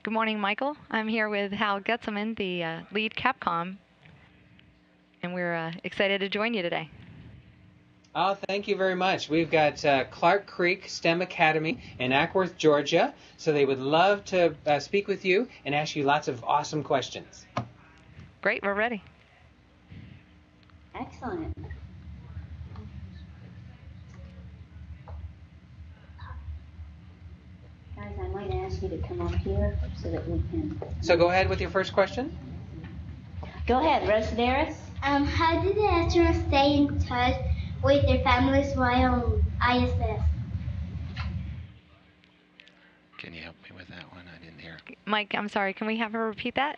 Good morning, Michael. I'm here with Hal Getzelman, the lead Capcom, and we're excited to join you today. Oh, thank you very much. We've got Clark Creek STEM Academy in Ackworth, Georgia, so they would love to speak with you and ask you lots of awesome questions. Great, we're ready. Excellent. Guys, I might ask you to come up here so that we can... So go ahead with your first question. Go ahead, Rosidaris. How do the astronauts stay in touch with their families while on ISS? Can you help me with that one? I didn't hear. Mike, I'm sorry, can we have her repeat that?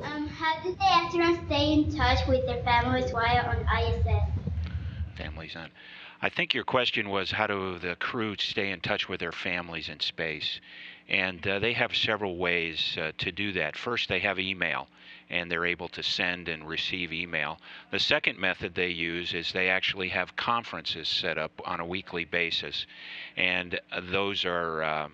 How do the astronauts stay in touch with their families while on ISS? Families on. I think your question was how do the crew stay in touch with their families in space? And they have several ways to do that. First, they have email, and they're able to send and receive email. The second method they use is they actually have conferences set up on a weekly basis, and those are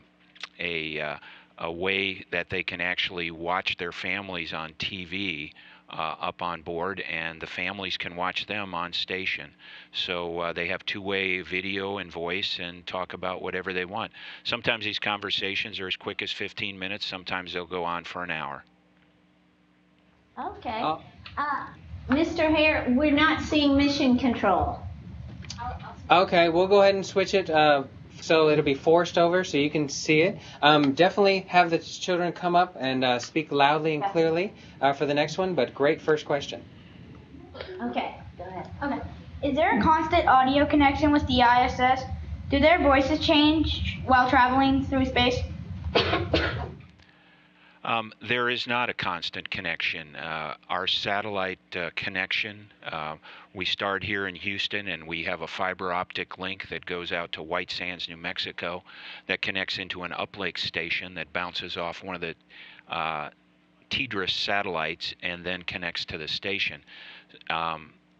a way that they can actually watch their families on TV up on board, and the families can watch them on station. So they have two-way video and voice and talk about whatever they want. Sometimes these conversations are as quick as 15 minutes. Sometimes they'll go on for an hour. Okay. Mr. Hare, we're not seeing mission control. Okay, we'll go ahead and switch it so it'll be forced over so you can see it. Definitely have the children come up and speak loudly and clearly for the next one, but great first question. Okay, go ahead. Okay. Is there a constant audio connection with the ISS? Do their voices change while traveling through space? There is not a constant connection. Our satellite connection, we start here in Houston, and we have a fiber optic link that goes out to White Sands, New Mexico, that connects into an uplink station that bounces off one of the TDRS satellites and then connects to the station.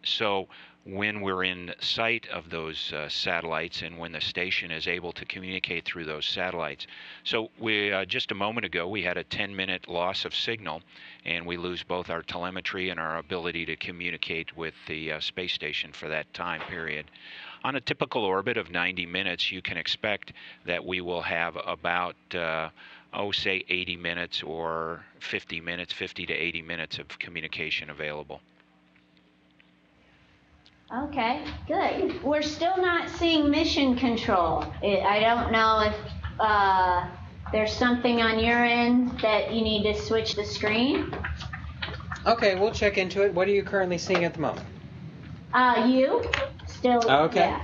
So when we're in sight of those satellites and when the station is able to communicate through those satellites. So we just a moment ago we had a 10-minute loss of signal, and we lose both our telemetry and our ability to communicate with the space station for that time period. On a typical orbit of 90 minutes, you can expect that we will have about say 80 minutes or 50 minutes, 50 to 80 minutes of communication available. Okay, good. We're still not seeing mission control. I don't know if there's something on your end that you need to switch the screen. Okay, we'll check into it. What are you currently seeing at the moment? You still. Okay. Yeah.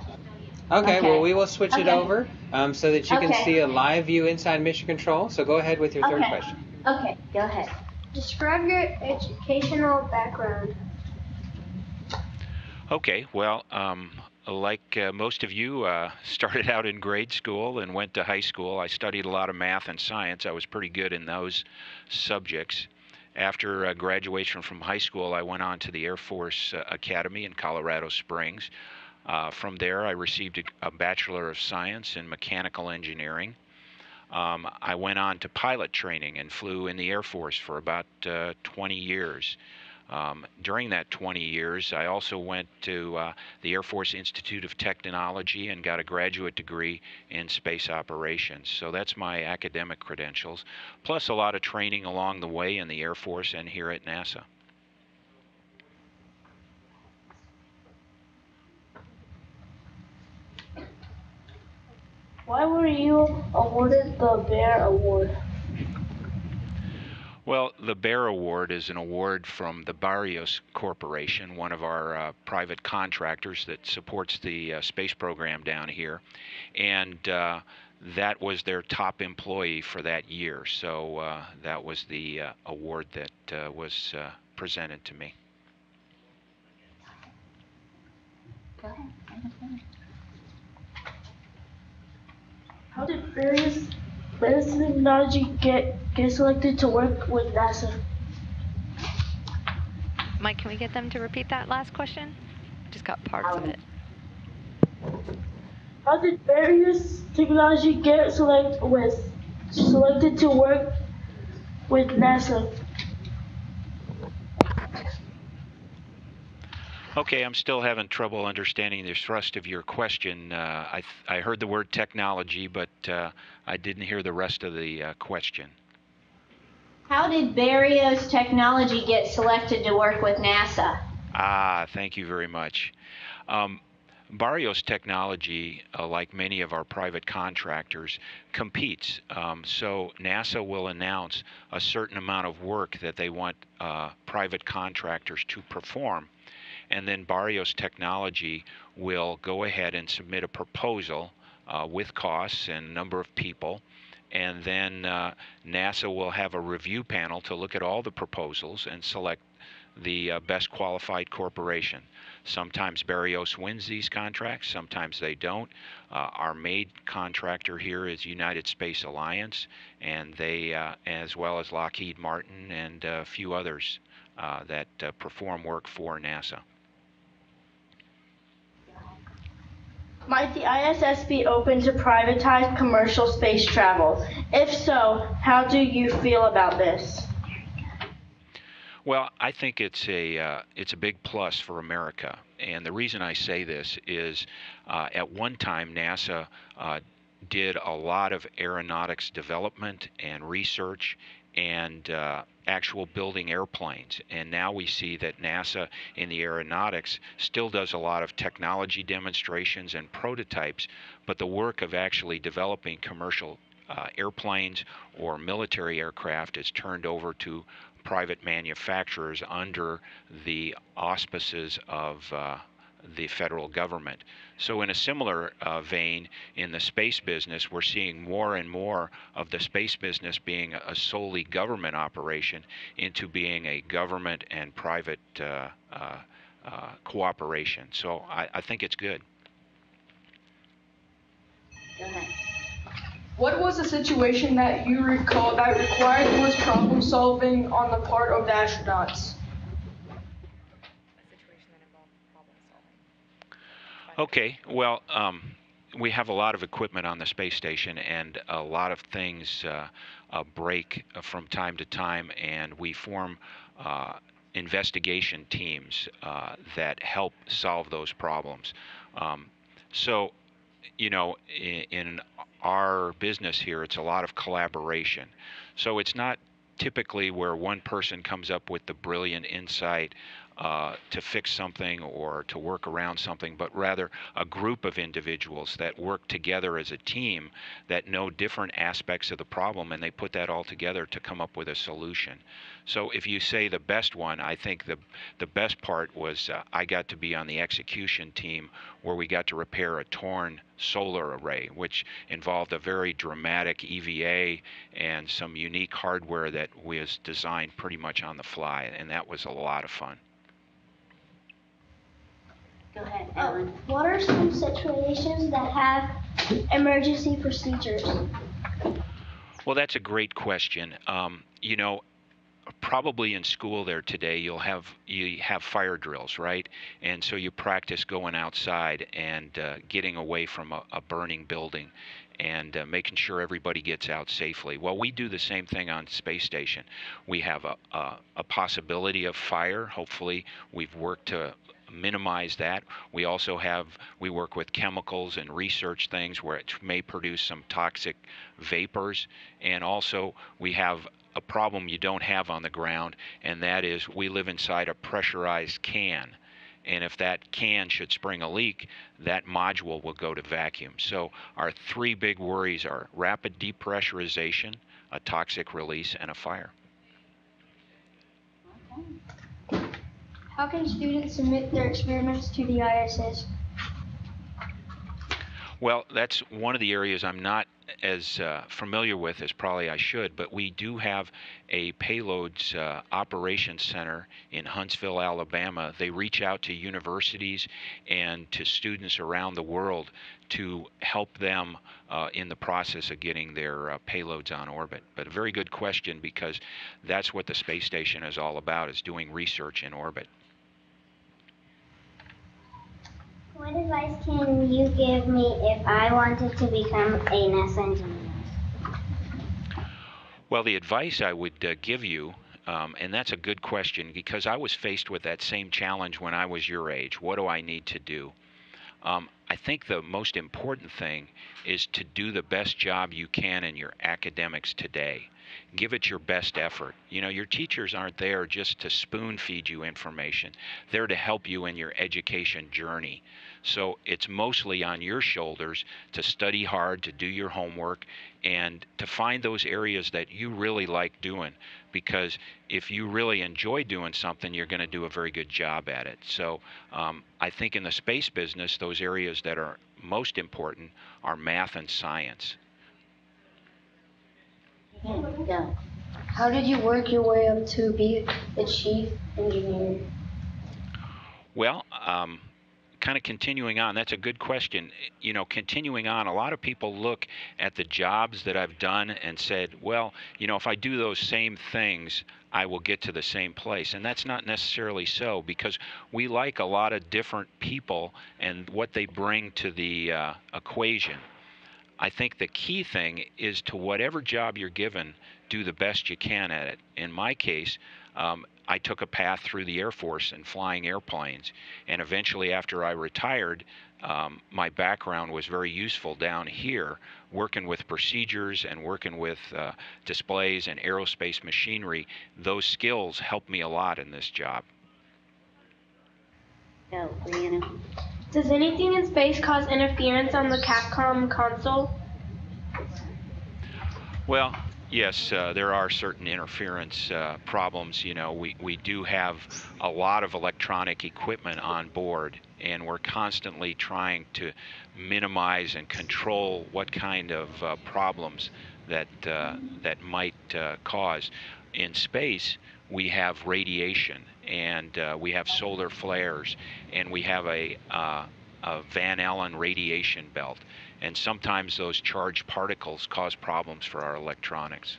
Okay, well, we will switch it over so that you can Okay. see a live view inside Mission Control. So go ahead with your third question. Okay, go ahead. Describe your educational background. Okay, well, like most of you, started out in grade school and went to high school. I studied a lot of math and science. I was pretty good in those subjects. After graduation from high school, I went on to the Air Force Academy in Colorado Springs. From there, I received a Bachelor of Science in Mechanical Engineering. I went on to pilot training and flew in the Air Force for about 20 years. During that 20 years, I also went to the Air Force Institute of Technology and got a graduate degree in space operations. So that's my academic credentials, plus a lot of training along the way in the Air Force and here at NASA. Why were you awarded the Bear Award? Well, the Bear Award is an award from the Barrios Corporation, one of our private contractors that supports the space program down here. And that was their top employee for that year. So that was the award that was presented to me. Go ahead. How did various technology get selected to work with NASA? Mike, can we get them to repeat that last question? Just got parts of it. How did various technology get selected selected to work with NASA? Okay, I'm still having trouble understanding the thrust of your question. I heard the word technology, but I didn't hear the rest of the question. How did Barrios Technology get selected to work with NASA? Ah, thank you very much. Barrios Technology, like many of our private contractors, competes. So NASA will announce a certain amount of work that they want private contractors to perform. And then Barrios Technology will go ahead and submit a proposal with costs and number of people. And then NASA will have a review panel to look at all the proposals and select the best qualified corporation. Sometimes Barrios wins these contracts, sometimes they don't. Our main contractor here is United Space Alliance, and they, as well as Lockheed Martin and a few others that perform work for NASA. Might the ISS be open to privatized commercial space travel? If so, how do you feel about this? Well, I think it's a big plus for America, and the reason I say this is at one time NASA did a lot of aeronautics development and research and actual building airplanes, and now we see that NASA in the aeronautics still does a lot of technology demonstrations and prototypes, but the work of actually developing commercial airplanes or military aircraft is turned over to private manufacturers under the auspices of the federal government. So in a similar vein, in the space business, we're seeing more and more of the space business being a solely government operation into being a government and private cooperation. So I think it's good. Go ahead. What was the situation that you recall that required the most problem solving on the part of the astronauts? Okay, well, we have a lot of equipment on the space station, and a lot of things break from time to time, and we form investigation teams that help solve those problems. So, you know, in our business here, it's a lot of collaboration. So it's not typically where one person comes up with the brilliant insight to fix something or to work around something, but rather a group of individuals that work together as a team that know different aspects of the problem, and they put that all together to come up with a solution. So if you say the best one, I think the best part was I got to be on the execution team where we got to repair a torn solar array, which involved a very dramatic EVA and some unique hardware that was designed pretty much on the fly, and that was a lot of fun. Go ahead, Ellen. What are some situations that have emergency procedures? Well, that's a great question. You know, probably in school there today you have fire drills, right? And so you practice going outside and getting away from a burning building and making sure everybody gets out safely. Well, we do the same thing on space station. We have a possibility of fire. Hopefully we've worked to minimize that. We also we work with chemicals and research things where it may produce some toxic vapors, and also we have a problem you don't have on the ground, and that is we live inside a pressurized can. And if that can should spring a leak, that module will go to vacuum. So our three big worries are rapid depressurization, a toxic release, and a fire. How can students submit their experiments to the ISS? Well, that's one of the areas I'm not as familiar with as probably I should, but we do have a payloads operations center in Huntsville, Alabama. They reach out to universities and to students around the world to help them in the process of getting their payloads on orbit. But a very good question, because that's what the space station is all about, is doing research in orbit. What advice can you give me if I wanted to become a NASA engineer? Well, the advice I would give you, and that's a good question because I was faced with that same challenge when I was your age. What do I need to do? I think the most important thing is to do the best job you can in your academics today. Give it your best effort. You know, your teachers aren't there just to spoon feed you information. They're to help you in your education journey. So it's mostly on your shoulders to study hard, to do your homework, and to find those areas that you really like doing. Because if you really enjoy doing something, you're going to do a very good job at it. So I think in the space business, those areas that are most important are math and science. Yeah. How did you work your way up to be the chief engineer? Well, kind of continuing on, that's a good question. You know, continuing on, a lot of people look at the jobs that I've done and said, well, you know, if I do those same things, I will get to the same place. And that's not necessarily so, because we like a lot of different people and what they bring to the equation. I think the key thing is to whatever job you're given, do the best you can at it. In my case, I took a path through the Air Force and flying airplanes. And eventually, after I retired, my background was very useful down here, working with procedures and working with displays and aerospace machinery. Those skills helped me a lot in this job. Go, Brianna. Does anything in space cause interference on the Capcom console? Well, yes, there are certain interference problems. You know, we do have a lot of electronic equipment on board, and we're constantly trying to minimize and control what kind of problems that might cause. In space, we have radiation, and we have solar flares, and we have a Van Allen radiation belt. And sometimes those charged particles cause problems for our electronics.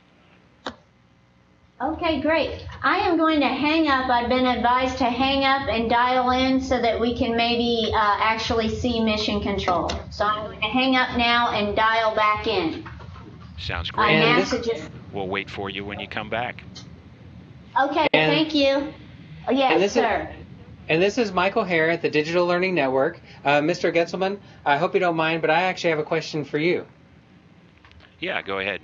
Okay, great. I am going to hang up. I've been advised to hang up and dial in so that we can maybe actually see mission control. So I'm going to hang up now and dial back in. Sounds great. We'll wait for you when you come back. Okay, thank you. Yes, sir. And this is Michael Hare at the Digital Learning Network. Mr. Getzelman, I hope you don't mind, but I actually have a question for you. Yeah, go ahead.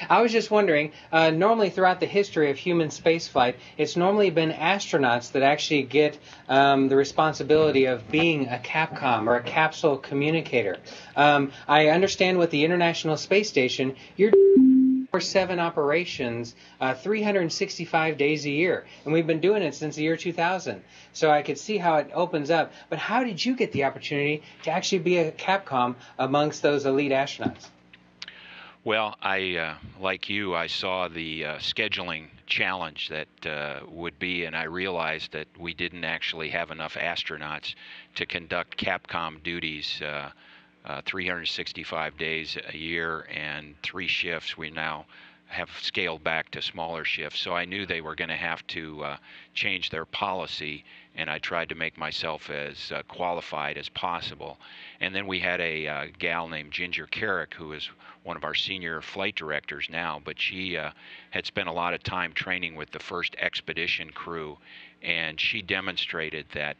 I was just wondering, normally throughout the history of human spaceflight, it's normally been astronauts that actually get the responsibility of being a Capcom or a capsule communicator. I understand with the International Space Station, you're 24/7 operations, 365 days a year. And we've been doing it since the year 2000. So I could see how it opens up. But how did you get the opportunity to actually be a Capcom amongst those elite astronauts? Well, like you, I saw the scheduling challenge that would be, and I realized that we didn't actually have enough astronauts to conduct Capcom duties 365 days a year and 3 shifts. We now have scaled back to smaller shifts. So I knew they were going to have to change their policy, and I tried to make myself as qualified as possible. And then we had a gal named Ginger Carrick, who is one of our senior flight directors now, but she had spent a lot of time training with the first expedition crew, and she demonstrated that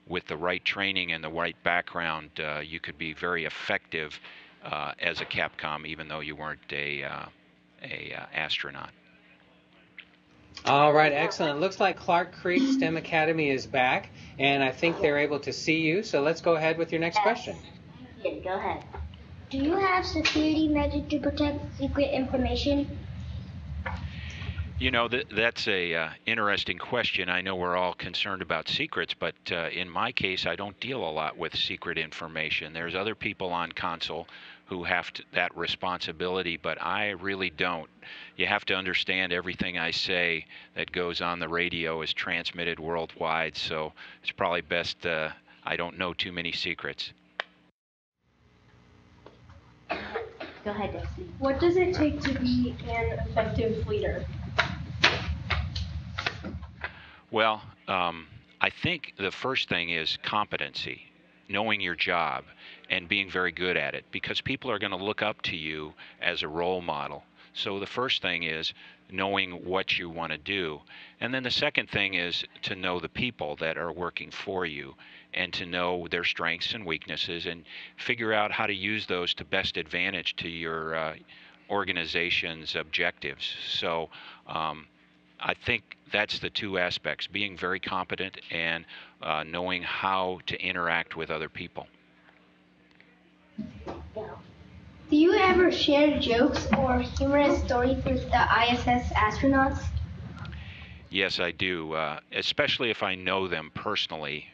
with the right training and the right background, you could be very effective as a Capcom, even though you weren't a astronaut. All right, excellent. Looks like Clark Creek STEM Academy is back, and I think they're able to see you. So let's go ahead with your next question. Go ahead. Do you have security measures to protect secret information? You know, that's a interesting question. I know we're all concerned about secrets, but in my case, I don't deal a lot with secret information. There's other people on console who have that responsibility, but I really don't. You have to understand everything I say that goes on the radio is transmitted worldwide, so it's probably best I don't know too many secrets. Go ahead, Destiny. What does it take to be an effective leader? Well, I think the first thing is competency, knowing your job and being very good at it, because people are going to look up to you as a role model. So the first thing is knowing what you want to do. And then the second thing is to know the people that are working for you and to know their strengths and weaknesses and figure out how to use those to best advantage to your organization's objectives. So I think that's the two aspects, being very competent and knowing how to interact with other people. Do you ever share jokes or humorous stories with the ISS astronauts? Yes, I do, especially if I know them personally.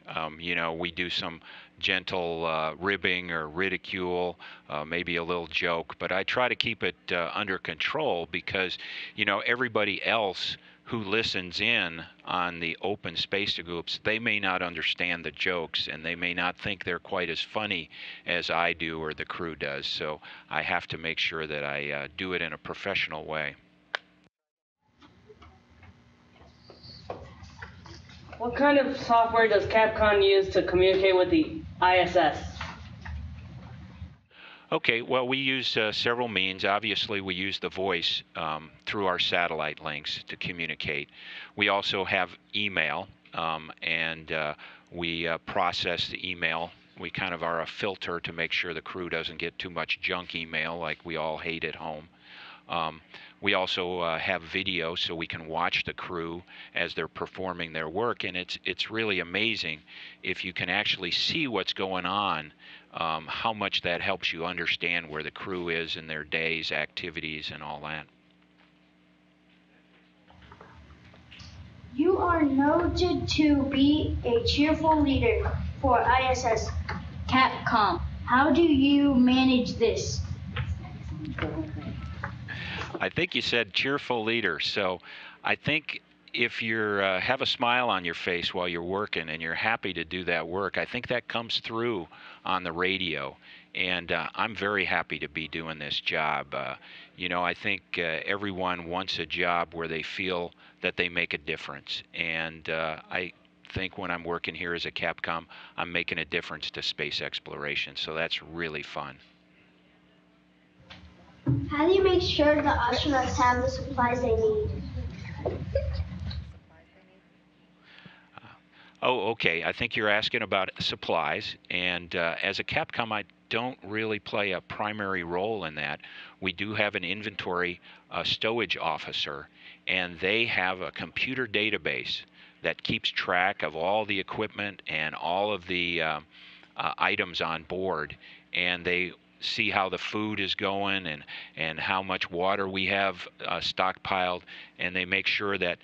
We do some gentle ribbing or ridicule, maybe a little joke, but I try to keep it under control because, everybody else who listens in on the open space groups, they may not understand the jokes and they may not think they're quite as funny as I do or the crew does. So I have to make sure that I do it in a professional way. What kind of software does Capcom use to communicate with the ISS? Okay, well, we use several means. Obviously, we use the voice through our satellite links to communicate. We also have email, and we process the email. We kind of are a filter to make sure the crew doesn't get too much junk email like we all hate at home. We also have video so we can watch the crew as they're performing their work, and it's really amazing if you can actually see what's going on, how much that helps you understand where the crew is in their days, activities, and all that. You are noted to be a cheerful leader for ISS Capcom. How do you manage this? I think you said cheerful leader. So I think if you have a smile on your face while you're working and you're happy to do that work, I think that comes through on the radio. And I'm very happy to be doing this job. I think everyone wants a job where they feel that they make a difference. And I think when I'm working here as a Capcom, I'm making a difference to space exploration. So that's really fun. How do you make sure the astronauts have the supplies they need? Oh, okay. I think you're asking about supplies. And as a Capcom, I don't really play a primary role in that. We do have an inventory stowage officer, and they have a computer database that keeps track of all the equipment and all of the items on board. And they see how the food is going and how much water we have stockpiled, and they make sure that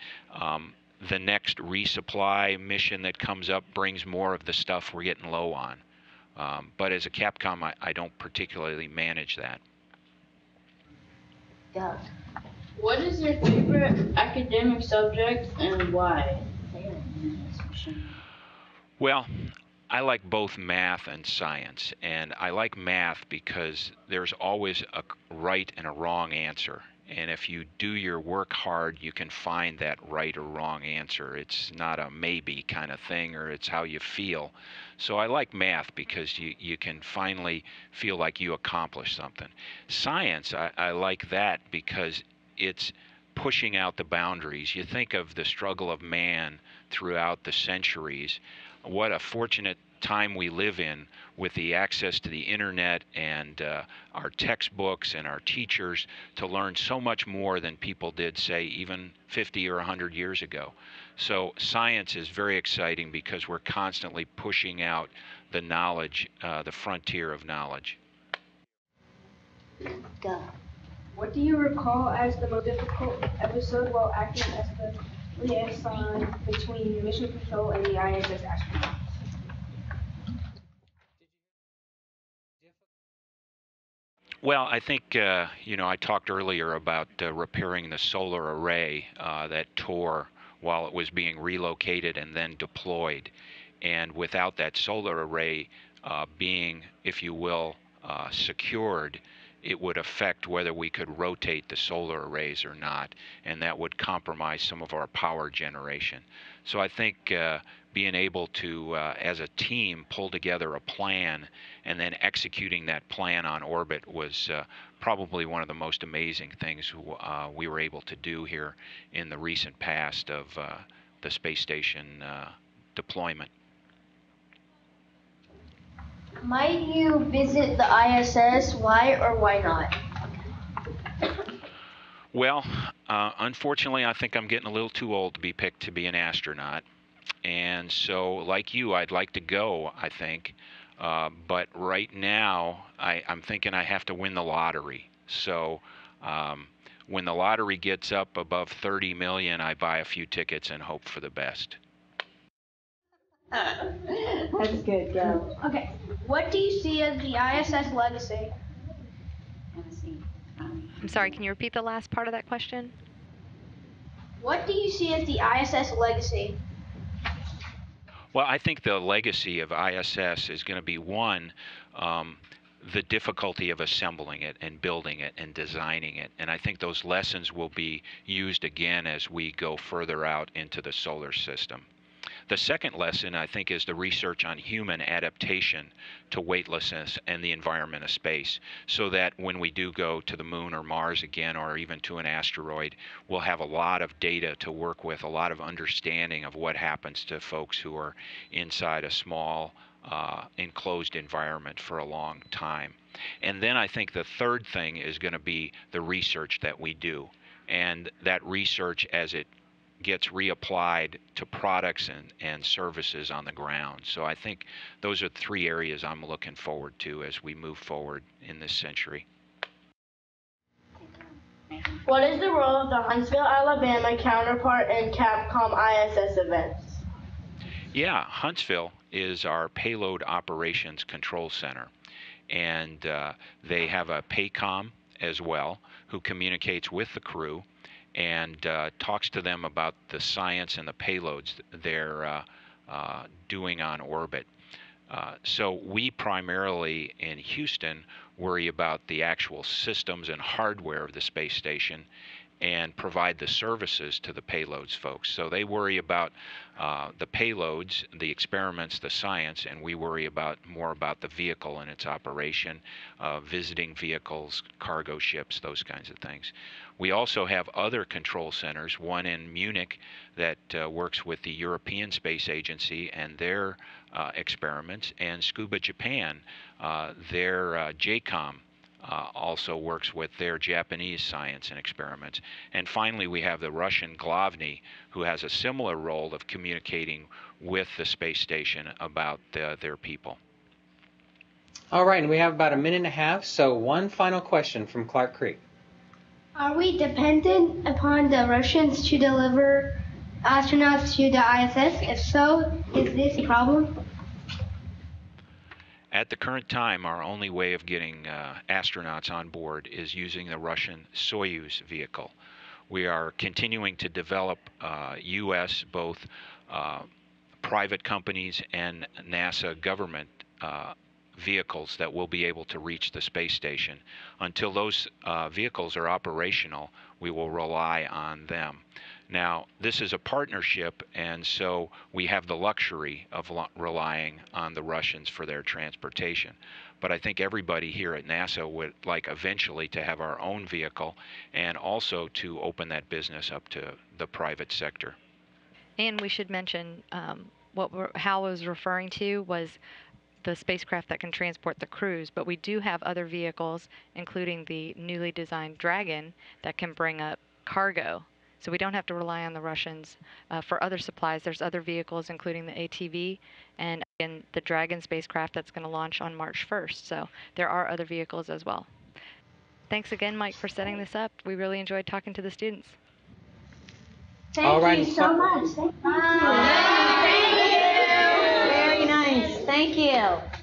the next resupply mission that comes up brings more of the stuff we're getting low on. But as a Capcom, I don't particularly manage that. Yeah. What is your favorite academic subject and why? Well, I like both math and science, and I like math because there's always a right and a wrong answer. And if you do your work hard, you can find that right or wrong answer. It's not a maybe kind of thing, or it's how you feel. So I like math because you can finally feel like you accomplished something. Science, I like that because it's pushing out the boundaries. You think of the struggle of man throughout the centuries. What a fortunate time we live in with the access to the internet and our textbooks and our teachers to learn so much more than people did, say, even 50 or 100 years ago. So science is very exciting because we're constantly pushing out the knowledge, the frontier of knowledge. What do you recall as the most difficult episode while acting as the liaison between Mission Control and the ISS astronauts? Well, I think, I talked earlier about repairing the solar array that tore while it was being relocated and then deployed. And without that solar array being, if you will, secured, it would affect whether we could rotate the solar arrays or not, and that would compromise some of our power generation. So I think being able to, as a team, pull together a plan and then executing that plan on orbit was probably one of the most amazing things we were able to do here in the recent past of the space station deployment. Might you visit the ISS? Why or why not? Well, unfortunately, I think I'm getting a little too old to be picked to be an astronaut. And so, like you, I'd like to go, I think. But right now, I'm thinking I have to win the lottery. So when the lottery gets up above 30 million, I buy a few tickets and hope for the best. That's good, Joe. Okay. What do you see as the ISS legacy? I'm sorry, can you repeat the last part of that question? What do you see as the ISS legacy? Well, I think the legacy of ISS is going to be one, the difficulty of assembling it and building it and designing it. And I think those lessons will be used again as we go further out into the solar system. The second lesson, I think, is the research on human adaptation to weightlessness and the environment of space, so that when we do go to the moon or Mars again, or even to an asteroid, we'll have a lot of data to work with, a lot of understanding of what happens to folks who are inside a small enclosed environment for a long time. And then I think the third thing is going to be the research that we do, and that research as it gets reapplied to products and services on the ground. So I think those are three areas I'm looking forward to as we move forward in this century. What is the role of the Huntsville, Alabama counterpart in Capcom ISS events? Yeah, Huntsville is our payload operations control center. And they have a PACOM as well, who communicates with the crew and talks to them about the science and the payloads they're doing on orbit. So we primarily in Houston worry about the actual systems and hardware of the space station and provide the services to the payloads folks. So they worry about the payloads, the experiments, the science, and we worry more about the vehicle and its operation, visiting vehicles, cargo ships, those kinds of things. We also have other control centers, one in Munich that works with the European Space Agency and their experiments, and Scuba Japan, their JCOM, also works with their Japanese science and experiments. And finally, we have the Russian Glavny, who has a similar role of communicating with the space station about their people. All right, and we have about a minute and a half, so one final question from Clark Creek. Are we dependent upon the Russians to deliver astronauts to the ISS? If so, is this a problem? At the current time, our only way of getting astronauts on board is using the Russian Soyuz vehicle. We are continuing to develop U.S., both private companies and NASA government vehicles that will be able to reach the space station. Until those vehicles are operational, we will rely on them. Now, this is a partnership, and so we have the luxury of relying on the Russians for their transportation. But I think everybody here at NASA would like eventually to have our own vehicle and also to open that business up to the private sector. And we should mention what Hal was referring to was the spacecraft that can transport the crews, but we do have other vehicles, including the newly designed Dragon, that can bring up cargo. So we don't have to rely on the Russians for other supplies. There's other vehicles, including the ATV and the Dragon spacecraft that's going to launch on March 1st. So there are other vehicles as well. Thanks again, Mike, for setting this up. We really enjoyed talking to the students. Thank you so much. Thank you. Very nice. Thank you.